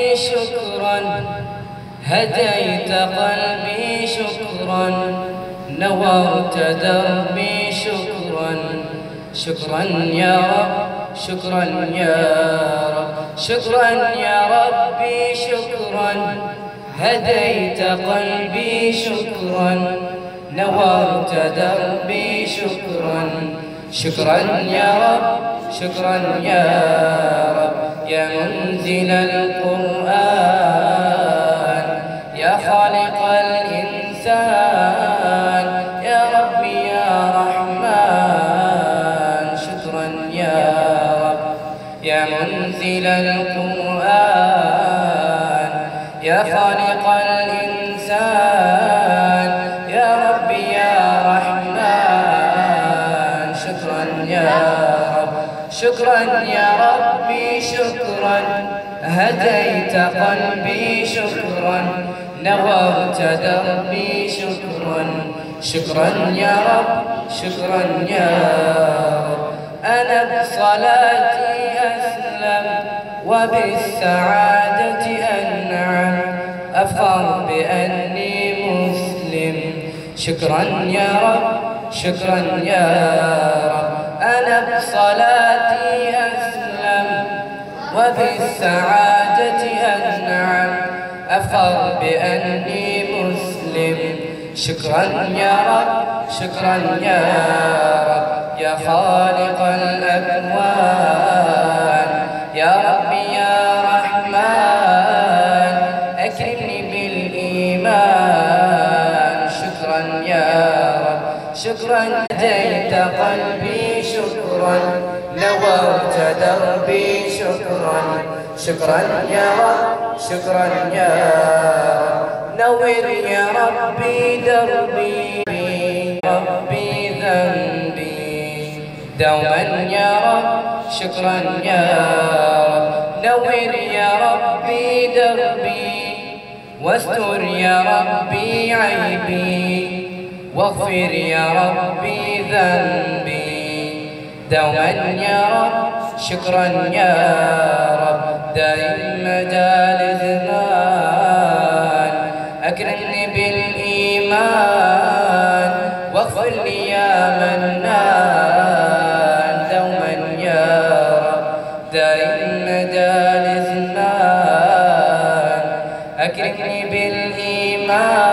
شكرا هديت قلبي شكرا نورت دربي شكرا شكرا يا رب شكرا يا رب شكرا يا ربي شكرا هديت قلبي شكرا نورت دربي شكرا شكرا يا رب شكرا يا رب يا منزل القرآن يا خالق الإنسان يا ربي يا رحمن شكرا يا رب يا منزل القرآن يا خالق الإنسان يا ربي يا رحمن شكرا يا رب شكرا يا ربي شكرا هديت قلبي شكرا نورت دربي شكرا شكرا يا رب شكرا يا رب أنا بصلاتي أسلم وبالسعادة أنعم أفخر بأني مسلم شكرا يا رب شكرا يا رب أنا بصلاتي أسلم وبالسعادة أنعم أفخر بأني مسلم شكرا يا رب شكرا يا رب يا خالق الأكوان يا ربي يا رحمن أكرمني بالإيمان شكرا يا رب شكرا هديت قلبي شكرا نورت دربي شكرا شكرا يا رب شكرا يا رب نور يا ربي دربي ربي ذنبي دوما يا رب شكرا يا رب نور يا ربي دربي واستر يا ربي عيبي واغفر يا ربي ذنبي دوما يا رب شكرا يا رب دائم مجال زمان أكرمني بالإيمان واغفر لي يا منان دوما يا رب دائم مجال زمان أكرمني بالإيمان